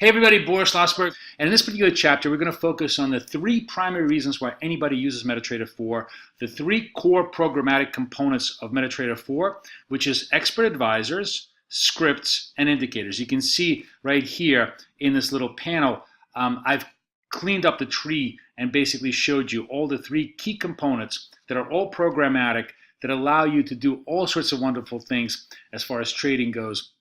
Hey everybody, Boris Schlossberg, and in this particular chapter we're going to focus on the three primary reasons why anybody uses MetaTrader 4, the three core programmatic components of MetaTrader 4, which is expert advisors, scripts, and indicators. You can see right here in this little panel, I've cleaned up the tree and basically showed you all the three key components that are all programmatic that allow you to do all sorts of wonderful things as far as trading goes.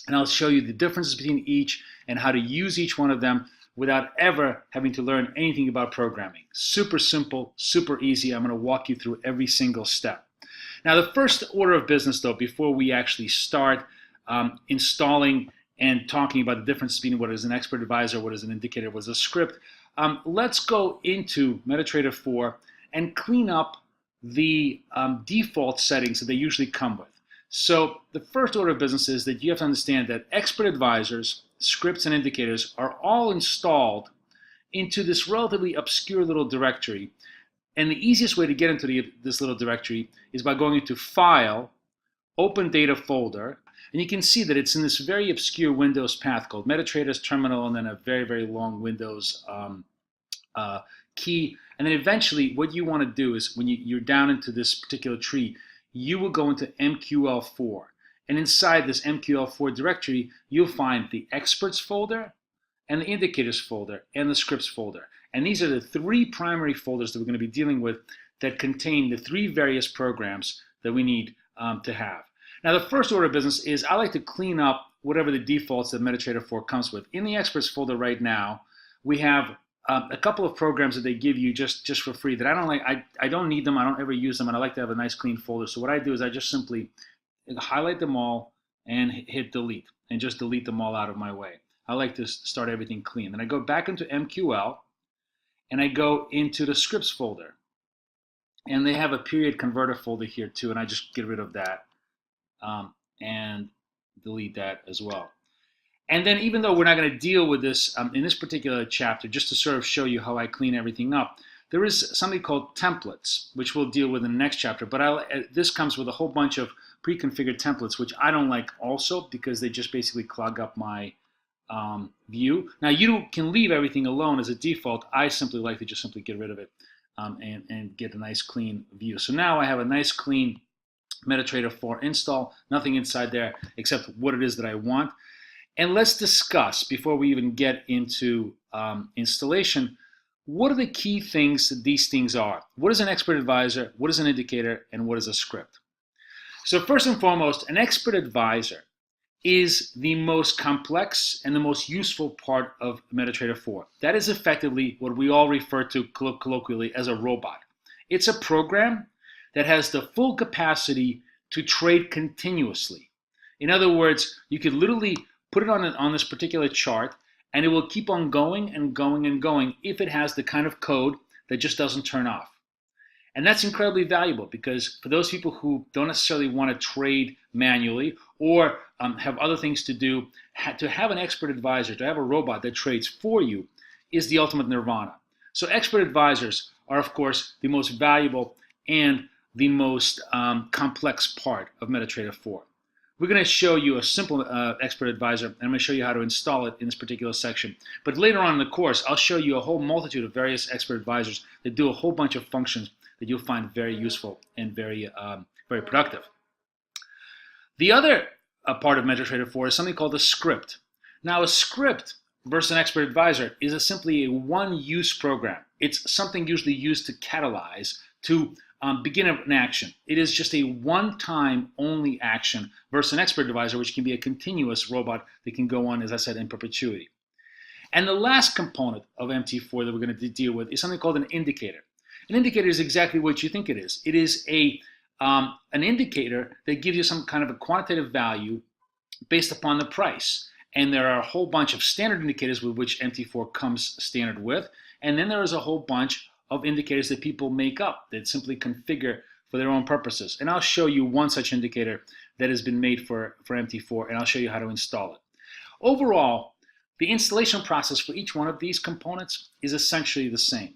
And I'll show you the differences between each and how to use each one of them without ever having to learn anything about programming. Super simple, super easy. I'm going to walk you through every single step. Now, the first order of business, though, before we actually start installing and talking about the difference between what is an expert advisor, what is an indicator, what is a script, let's go into MetaTrader 4 and clean up the default settings that they usually come with. So the first order of business is that you have to understand that expert advisors, scripts, and indicators are all installed into this relatively obscure little directory. And the easiest way to get into this little directory is by going into File, Open Data Folder, and you can see that it's in this very obscure Windows path called MetaTrader's Terminal, and then a very, very long Windows key. And then eventually what you want to do is when you're down into this particular tree, you will go into MQL4. And inside this MQL4 directory, you'll find the experts folder and the indicators folder and the scripts folder. And these are the three primary folders that we're going to be dealing with that contain the three various programs that we need to have. Now, the first order of business is I like to clean up whatever the defaults that MetaTrader 4 comes with. In the experts folder right now, we have a couple of programs that they give you just for free that I don't like. I don't need them. I don't ever use them, and I like to have a nice clean folder. So what I do is I just simply highlight them all and hit delete, and just delete them all out of my way. I like to start everything clean. Then I go back into MQL, and I go into the scripts folder, and they have a period converter folder here too, and I just get rid of that and delete that as well. And then even though we're not going to deal with this in this particular chapter, just to sort of show you how I clean everything up, there is something called templates, which we'll deal with in the next chapter. But this comes with a whole bunch of pre-configured templates, which I don't like also because they just basically clog up my view. Now, you can leave everything alone as a default. I simply like to just simply get rid of it and get a nice clean view. So now I have a nice clean MetaTrader 4 install, nothing inside there except what it is that I want. And let's discuss, before we even get into installation, what are the key things that these things are? What is an expert advisor? What is an indicator? And what is a script? So first and foremost, an expert advisor is the most complex and the most useful part of MetaTrader 4. That is effectively what we all refer to colloquially as a robot. It's a program that has the full capacity to trade continuously. In other words, you could literally put it on this particular chart, and it will keep on going and going and going if it has the kind of code that just doesn't turn off. And that's incredibly valuable because for those people who don't necessarily want to trade manually or have other things to do, to have an expert advisor, to have a robot that trades for you is the ultimate nirvana. So expert advisors are, of course, the most valuable and the most complex part of MetaTrader 4. We're going to show you a simple expert advisor, and I'm going to show you how to install it in this particular section. But later on in the course, I'll show you a whole multitude of various expert advisors that do a whole bunch of functions that you'll find very useful and very productive. The other part of MetaTrader 4 is something called a script. Now, a script versus an expert advisor is simply a one-use program. It's something usually used to catalyze, to begin an action. It is just a one-time only action versus an expert advisor, which can be a continuous robot that can go on, as I said, in perpetuity. And the last component of MT4 that we're going to deal with is something called an indicator. An indicator is exactly what you think it is. It is an indicator that gives you some kind of a quantitative value based upon the price. And there are a whole bunch of standard indicators with which MT4 comes standard with. And then there is a whole bunch of indicators that people make up that simply configure for their own purposes. And I'll show you one such indicator that has been made for MT4, and I'll show you how to install it. Overall, the installation process for each one of these components is essentially the same.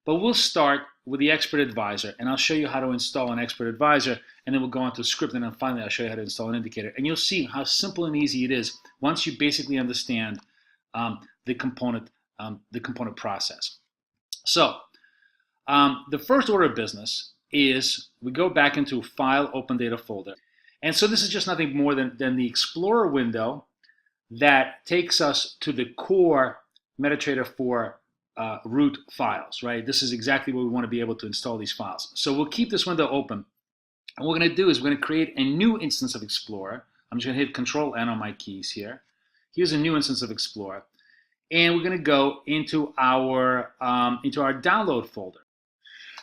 But we'll start with the expert advisor, and I'll show you how to install an expert advisor, and then we'll go on to a script, and then finally I'll show you how to install an indicator. And you'll see how simple and easy it is once you basically understand the component process. So the first order of business is we go back into File, Open Data folder. And so this is just nothing more than the Explorer window that takes us to the core MetaTrader 4 root files, right? This is exactly where we want to be able to install these files. So we'll keep this window open. And what we're going to do is we're going to create a new instance of Explorer. I'm just going to hit Control-N on my keys here. Here's a new instance of Explorer. And we're going to go into our download folder.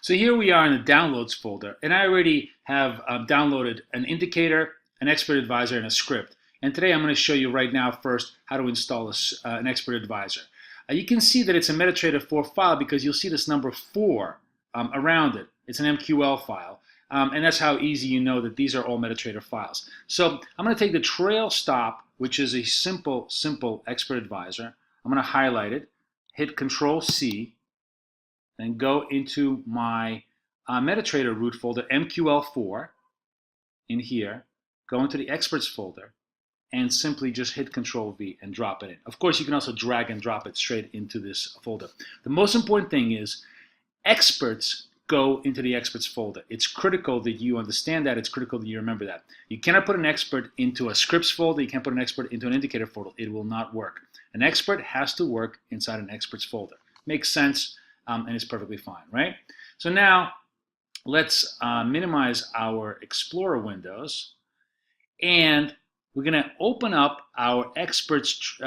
So here we are in the downloads folder, and I already have downloaded an indicator, an expert advisor, and a script. And today I'm going to show you right now first how to install an expert advisor. You can see that it's a MetaTrader 4 file because you'll see this number 4 around it. It's an MQL file. And that's how easy you know that these are all MetaTrader files. So I'm going to take the trail stop, which is a simple expert advisor. I'm going to highlight it, hit Control-C, then go into my MetaTrader root folder, MQL4, in here, go into the experts folder, and simply just hit Control-V and drop it in. Of course, you can also drag and drop it straight into this folder. The most important thing is experts go into the experts folder. It's critical that you understand that. It's critical that you remember that. You cannot put an expert into a scripts folder. You can't put an expert into an indicator folder. It will not work. An expert has to work inside an experts folder. Makes sense, and it's perfectly fine, right? So now let's minimize our Explorer windows, and we're going to open up our experts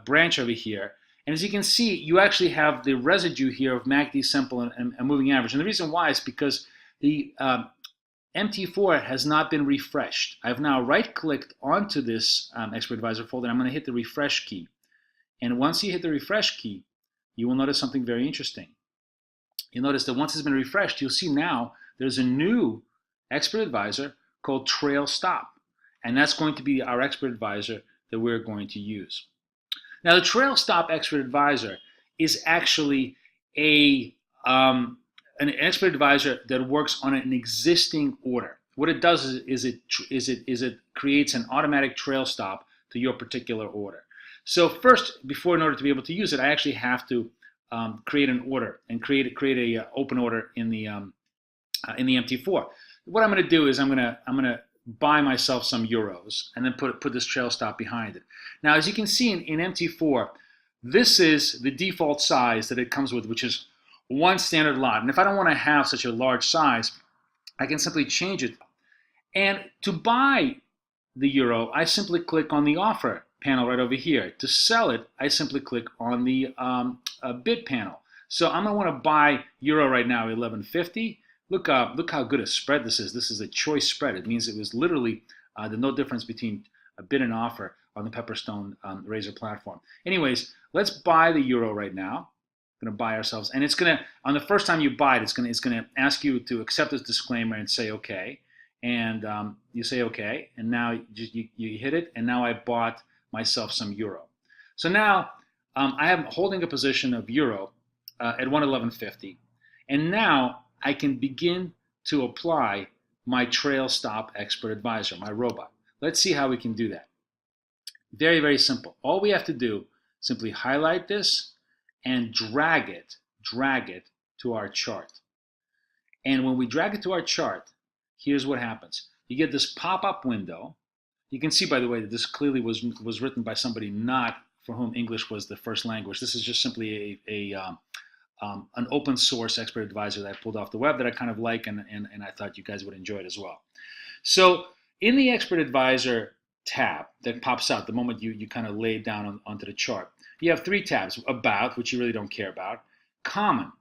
branch over here. And as you can see, you actually have the residue here of MACD simple and moving average. And the reason why is because the MT4 has not been refreshed. I've now right-clicked onto this expert advisor folder, and I'm going to hit the refresh key. And once you hit the refresh key, you will notice something very interesting. You'll notice that once it's been refreshed, you'll see now there's a new expert advisor called Trail Stop. And that's going to be our expert advisor that we're going to use. Now, the Trail Stop Expert Advisor is actually an expert advisor that works on an existing order. What it does is it creates an automatic trail stop to your particular order. So first, in order to be able to use it, I actually have to create an order and create a open order in the MT4. What I'm going to do is I'm going to buy myself some euros and then put this trail stop behind it. Now, as you can see in MT4, this is the default size that it comes with, which is one standard lot. And if I don't want to have such a large size, I can simply change it. And to buy the euro, I simply click on the offer panel right over here. To sell it, I simply click on the bid panel. So I'm going to want to buy euro right now, 11.50. Look how good a spread this is. This is a choice spread. It means it was literally the no difference between a bid and offer on the Pepperstone Razor platform. Anyways, let's buy the euro right now. We're going to buy ourselves, and it's going to, on the first time you buy it, it's going to ask you to accept this disclaimer and say okay, and you say okay, and now you hit it, and now I bought myself some euro. So now I am holding a position of euro at 111.50, and now I can begin to apply my Trail Stop Expert Advisor, my robot. Let's see how we can do that. Very, very simple. All we have to do, simply highlight this and drag it to our chart. And when we drag it to our chart, here's what happens. You get this pop-up window. You can see, by the way, that this clearly was written by somebody not for whom English was the first language. This is just simply an open source expert advisor that I pulled off the web that I kind of like, and I thought you guys would enjoy it as well. So in the expert advisor tab that pops out the moment you kind of lay it down onto the chart, you have three tabs: About, which you really don't care about; Common.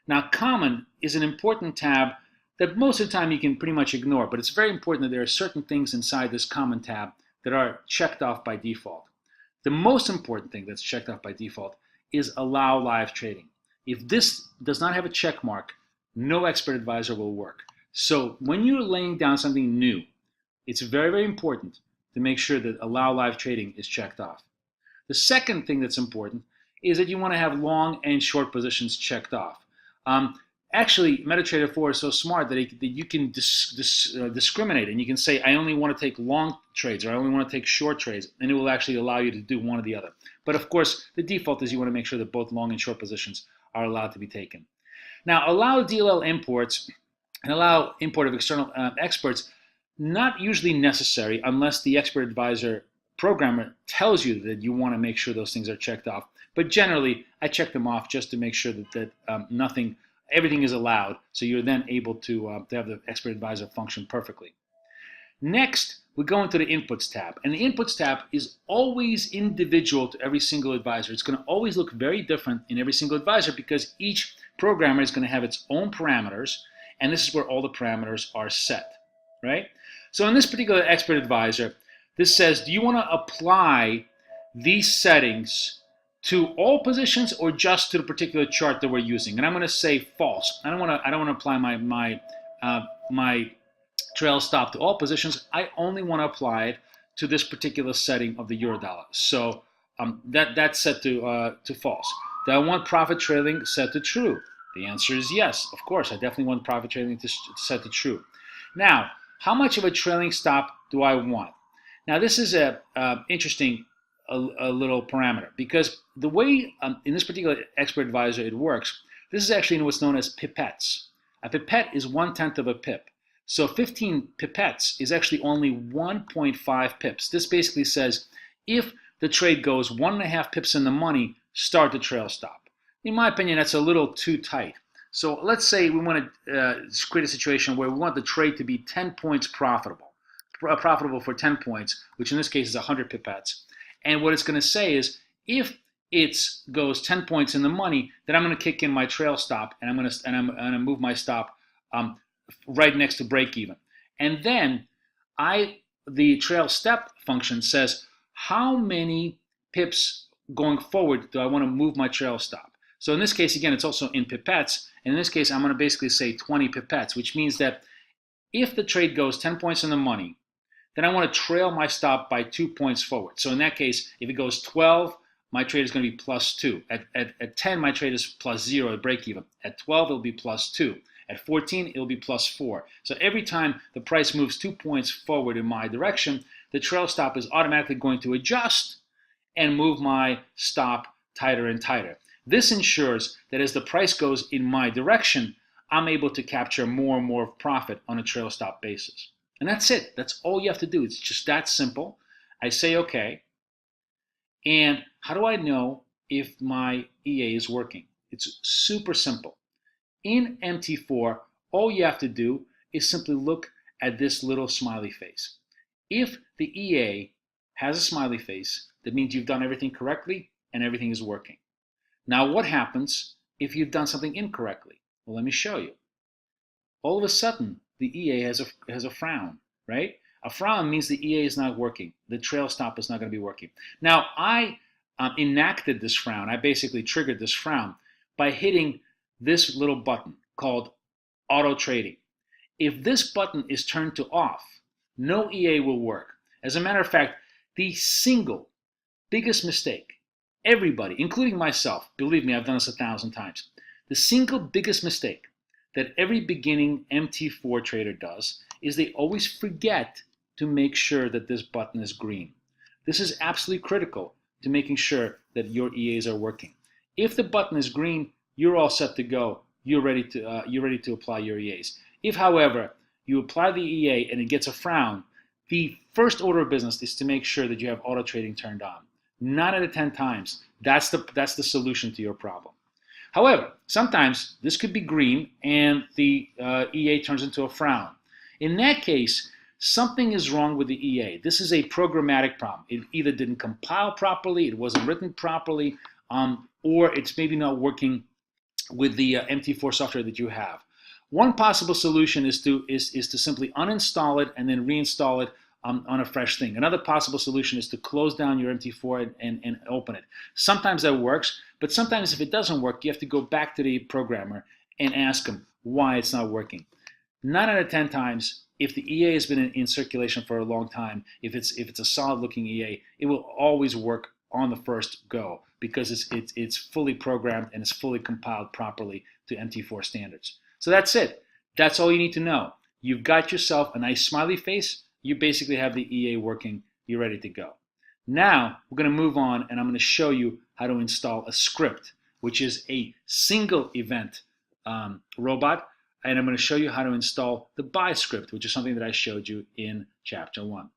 Now, Common is an important tab that most of the time you can pretty much ignore, but it's very important that there are certain things inside this Common tab that are checked off by default. The most important thing that's checked off by default is Allow Live Trading. If this does not have a check mark, no expert advisor will work. So when you're laying down something new, it's very, very important to make sure that Allow Live Trading is checked off. The second thing that's important is that you want to have long and short positions checked off. Actually, MetaTrader 4 is so smart that you can discriminate, and you can say, I only want to take long trades, or I only want to take short trades, and it will actually allow you to do one or the other. But of course, the default is you want to make sure that both long and short positions are allowed to be taken. Now, allow DLL imports and allow import of external experts, not usually necessary unless the expert advisor programmer tells you that you want to make sure those things are checked off. But generally, I check them off just to make sure that everything is allowed, so you're then able to have the expert advisor function perfectly. Next, we go into the Inputs tab. And the Inputs tab is always individual to every single advisor. It's going to always look very different in every single advisor because each programmer is going to have its own parameters, and this is where all the parameters are set, right? So in this particular expert advisor, this says, do you want to apply these settings to all positions or just to the particular chart that we're using? And I'm going to say false. I don't want to apply my trail stop to all positions. I only want to apply it to this particular setting of the Eurodollar. So that's set to false. Do I want profit trailing set to true? The answer is yes. Of course, I definitely want profit trailing to set to true. Now, how much of a trailing stop do I want? Now, this is a interesting a little parameter, because the way in this particular expert advisor it works, this is actually what's known as pipettes. A pipette is 1/10 of a pip. So 15 pipettes is actually only 1.5 pips. This basically says if the trade goes 1.5 pips in the money, start the trail stop. In my opinion, that's a little too tight. So let's say we want to create a situation where we want the trade to be 10 points profitable for 10 points, which in this case is 100 pipettes. And what it's going to say is if it goes 10 points in the money, then I'm going to kick in my trail stop, and I'm going to move my stop right next to break even. And then the trail step function says how many pips going forward do I want to move my trail stop. So in this case, again, it's also in pipettes. And in this case, I'm going to basically say 20 pipettes, which means that if the trade goes 10 points in the money, then I want to trail my stop by 2 points forward. So in that case, if it goes 12, my trade is going to be +2. At 10, my trade is +0 at break even. At 12, it'll be +2. At 14, it'll be +4. So every time the price moves 2 points forward in my direction, the trail stop is automatically going to adjust and move my stop tighter and tighter. This ensures that as the price goes in my direction, I'm able to capture more and more profit on a trail stop basis. And that's it. That's all you have to do. It's just that simple. I say okay. And how do I know if my EA is working? It's super simple. In MT4, all you have to do is simply look at this little smiley face. If the EA has a smiley face, that means you've done everything correctly and everything is working. Now, what happens if you've done something incorrectly? Well, let me show you. All of a sudden, the EA has a frown, right? A frown means the EA is not working. The trail stop is not going to be working. Now, I enacted this frown. I basically triggered this frown by hitting this little button called auto trading. If this button is turned to off, no EA will work. As a matter of fact, the single biggest mistake, everybody, including myself, believe me, I've done this 1,000 times, the single biggest mistake that every beginning MT4 trader does is they always forget to make sure that this button is green. This is absolutely critical to making sure that your EAs are working. If the button is green, you're all set to go. You're ready to apply your EAs. If, however, you apply the EA and it gets a frown, the first order of business is to make sure that you have auto trading turned on. 9 out of 10 times, that's the solution to your problem. However, sometimes this could be green and the EA turns into a frown. In that case, something is wrong with the EA. This is a programmatic problem. It either didn't compile properly, it wasn't written properly, or it's maybe not working with the MT4 software that you have. One possible solution is to simply uninstall it and then reinstall it on a fresh thing. Another possible solution is to close down your MT4 and open it. Sometimes that works, but sometimes if it doesn't work, you have to go back to the programmer and ask them why it's not working. 9 out of 10 times, if the EA has been in circulation for a long time, if it's a solid looking EA, it will always work on the first go. because it's fully programmed and it's fully compiled properly to MT4 standards. So that's it. That's all you need to know. You've got yourself a nice smiley face. You basically have the EA working. You're ready to go. Now we're going to move on, and I'm going to show you how to install a script, which is a single event robot, and I'm going to show you how to install the buy script, which is something that I showed you in chapter 1.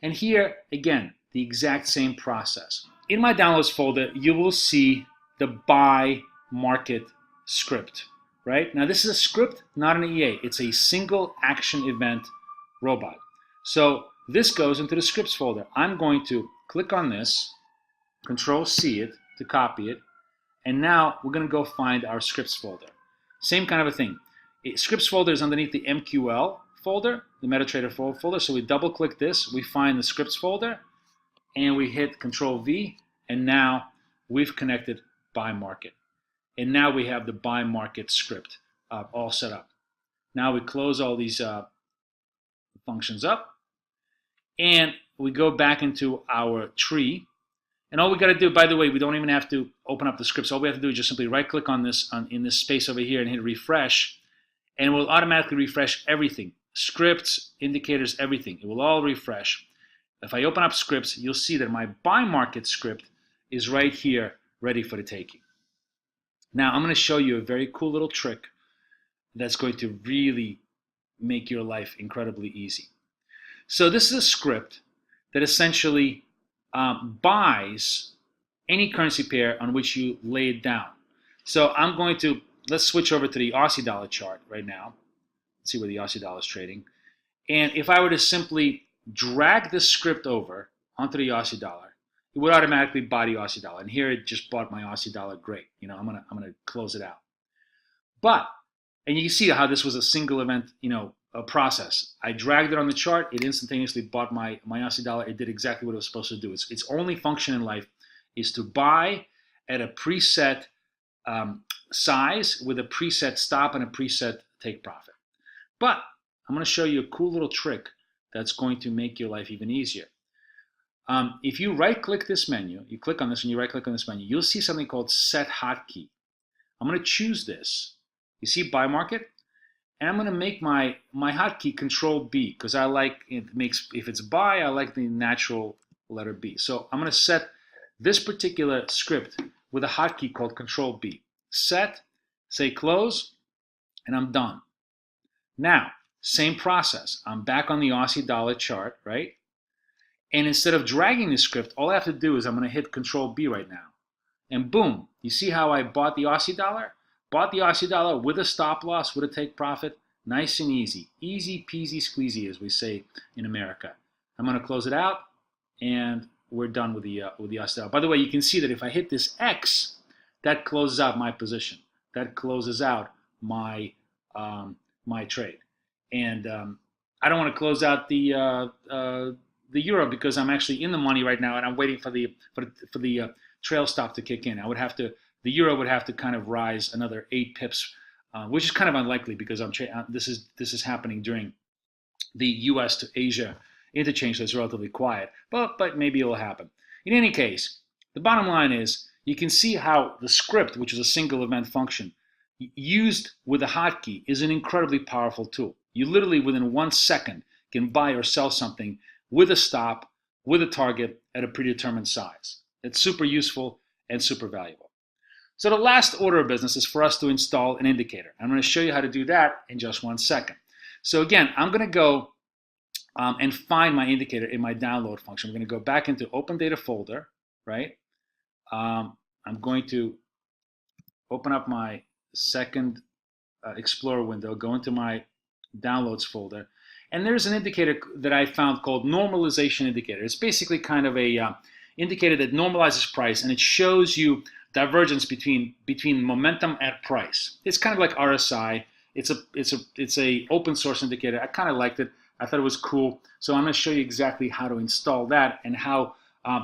And here, again, the exact same process. In my downloads folder, you will see the buy market script, right? Now this is a script, not an EA. It's a single action event robot. So this goes into the scripts folder. I'm going to click on this, Control C it to copy it, and now we're going to go find our scripts folder. Same kind of a thing. Scripts folder is underneath the MQL folder, the MetaTrader folder. So we double click this, we find the scripts folder, and we hit Control V, and now we've connected buy market. And now we have the buy market script all set up. Now we close all these functions up, and we go back into our tree. And all we got to do, by the way, we don't even have to open up the scripts. All we have to do is just simply right click on this in this space over here and hit refresh, and it will automatically refresh everything. Scripts, indicators, everything. It will all refresh. If I open up scripts, you'll see that my buy market script is right here ready for the taking. Now I'm going to show you a very cool little trick that's going to really make your life incredibly easy. So this is a script that essentially buys any currency pair on which you lay it down. So I'm going to, let's switch over to the Aussie dollar chart right now. Let's see where the Aussie dollar is trading. And if I were to simply drag this script over onto the Aussie dollar, it would automatically buy the Aussie dollar. And here it just bought my Aussie dollar. Great. You know, I'm gonna close it out. But, and you can see how this was a single event, you know, a process. I dragged it on the chart. It instantaneously bought my Aussie dollar. It did exactly what it was supposed to do. Its only function in life is to buy at a preset size with a preset stop and a preset take profit. But I'm going to show you a cool little trick that's going to make your life even easier. If you right-click this menu, you click on this and you right-click on this menu, you'll see something called Set Hotkey. I'm going to choose this. You see Buy Market? And I'm going to make my hotkey Control B because I like it makes, if it's buy, I like the natural letter B. So I'm going to set this particular script with a hotkey called Control B. Set, say close, and I'm done. Now, same process. I'm back on the Aussie dollar chart, right? And instead of dragging the script, all I have to do is I'm going to hit Control B right now. And boom, you see how I bought the Aussie dollar? Bought the Aussie dollar with a stop loss, with a take profit, nice and easy. Easy peasy squeezy, as we say in America. I'm going to close it out, and we're done with the Aussie dollar. By the way, you can see that if I hit this X, that closes out my position. That closes out my my trade. And I don't want to close out the euro because I'm actually in the money right now, and I'm waiting for the trail stop to kick in. I would have to. The euro would have to kind of rise another 8 pips, which is kind of unlikely because this is happening during the U.S. to Asia interchange, so it's relatively quiet. But maybe it'll happen. In any case, the bottom line is you can see how the script, which is a single event function, used with a hotkey, is an incredibly powerful tool. You literally within 1 second can buy or sell something with a stop, with a target at a predetermined size. It's super useful and super valuable. So the last order of business is for us to install an indicator. I'm going to show you how to do that in just 1 second. So again, I'm going to go and find my indicator in my download function. I'm going to go back into Open Data folder, right? I'm going to open up my second Explorer window, go into my downloads folder, and there's an indicator that I found called Normalization Indicator. It's basically kind of a indicator that normalizes price, and it shows you divergence between momentum and price. It's kind of like RSI. It's a open source indicator. I kind of liked it. I thought it was cool. So I'm going to show you exactly how to install that and how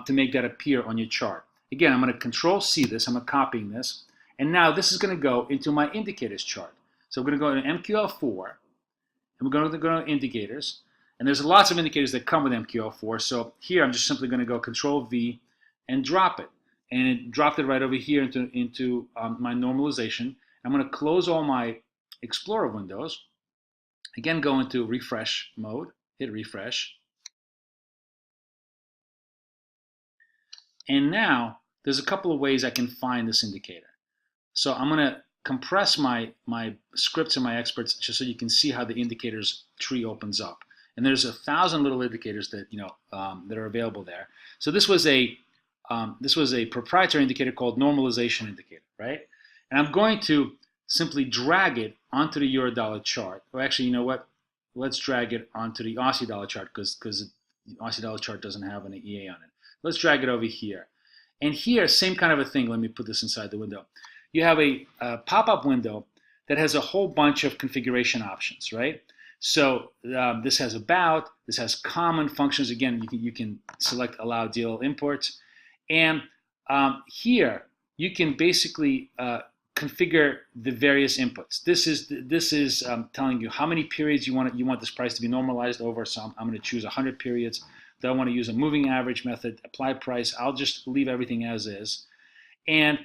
to make that appear on your chart. Again, I'm going to Control C this. I'm copying this, and now this is going to go into my indicators chart. So we're going to go to MQL4, and we're going to go to indicators. And there's lots of indicators that come with MQL4. So here I'm just simply going to go Control V and drop it. and it dropped it right over here into my normalization. I'm going to close all my Explorer windows. Again, go into refresh mode, hit refresh. And now there's a couple of ways I can find this indicator. So I'm going to compress my scripts and my experts just so you can see how the indicators tree opens up. And there's 1,000 little indicators that that are available there. So this was a proprietary indicator called Normalization Indicator, right? And I'm going to simply drag it onto the Eurodollar chart. Or actually, you know what? Let's drag it onto the Aussie dollar chart because the Aussie dollar chart doesn't have an EA on it. Let's drag it over here. And here, same kind of a thing. Let me put this inside the window. You have a pop-up window that has a whole bunch of configuration options, right? So this has about, this has common functions. Again, you can select allow DLL imports. And here, you can basically configure the various inputs. This is telling you how many periods you want this price to be normalized over. So I'm going to choose 100 periods. Do I want to use a moving average method, apply price? I'll just leave everything as is. And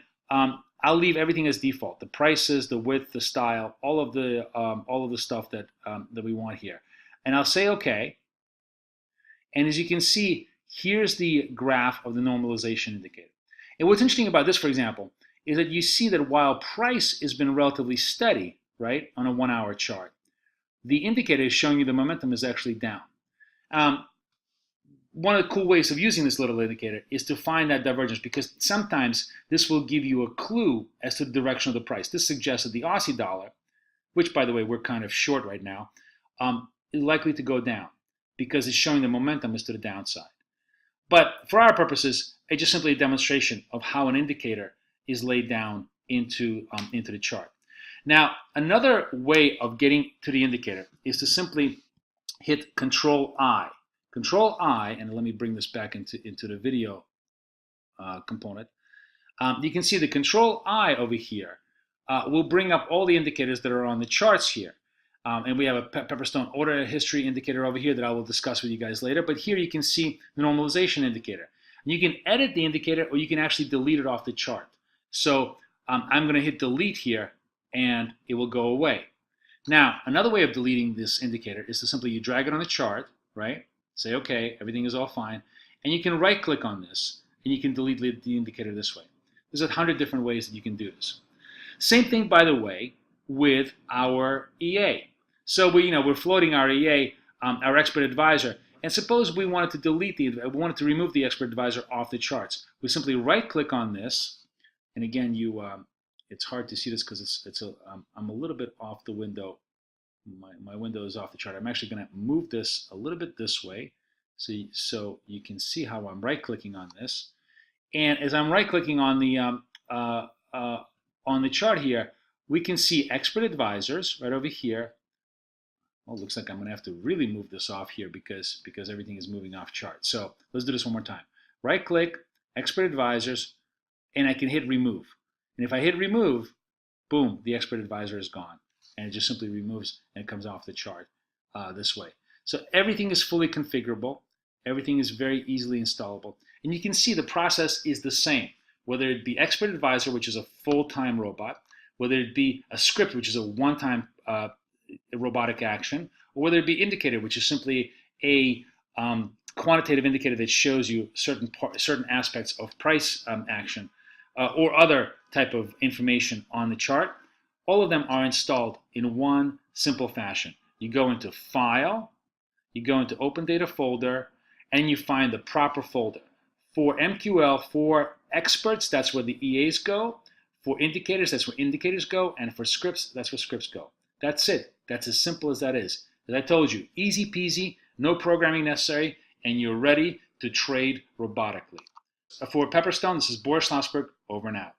I'll leave everything as default. The prices, the width, the style, all of the stuff that we want here. And I'll say OK. And as you can see, here's the graph of the normalization indicator. And what's interesting about this, for example, is that you see that while price has been relatively steady, right, on a 1-hour chart, the indicator is showing you the momentum is actually down. One of the cool ways of using this little indicator is to find that divergence, because sometimes this will give you a clue as to the direction of the price. This suggests that the Aussie dollar, which by the way we're kind of short right now, is likely to go down because it's showing the momentum is to the downside. But for our purposes, it's just simply a demonstration of how an indicator is laid down into the chart. Now, another way of getting to the indicator is to simply hit Control-I. Control-I, and let me bring this back into the video component. You can see the Control-I over here will bring up all the indicators that are on the charts here. And we have a Pepperstone order history indicator over here that I will discuss with you guys later. But here you can see the normalization indicator. And you can edit the indicator, or you can actually delete it off the chart. So I'm going to hit delete here, and it will go away. Now, another way of deleting this indicator is to simply you drag it on the chart, right? Say, OK, everything is all fine. And you can right-click on this, and you can delete the indicator this way. There's 100 different ways that you can do this. Same thing, by the way, with our EA. So we're floating our EA, our expert advisor, and suppose we wanted to remove the expert advisor off the charts. We simply right-click on this, and again, it's hard to see this because I'm a little bit off the window. My window is off the chart. I'm actually going to move this a little bit this way, so you can see how I'm right-clicking on this. And as I'm right-clicking on the chart here, we can see expert advisors right over here. Well, it looks like I'm going to have to really move this off here because everything is moving off chart. So let's do this one more time. Right-click, expert advisors, and I can hit remove. And if I hit remove, boom, the expert advisor is gone. And it just simply removes and it comes off the chart this way. So everything is fully configurable. Everything is very easily installable. And you can see the process is the same, whether it be expert advisor, which is a full-time robot, whether it be a script, which is a one-time robotic action, or whether it be indicator, which is simply a quantitative indicator that shows you certain aspects of price action or other type of information on the chart. All of them are installed in one simple fashion. You go into File, you go into Open Data Folder, and you find the proper folder. For MQL, for experts, that's where the EAs go. For indicators, that's where indicators go. And for scripts, that's where scripts go. That's it. That's as simple as that is. As I told you, easy peasy, no programming necessary, and you're ready to trade robotically. For Pepperstone, this is Boris Schlossberg, over and out.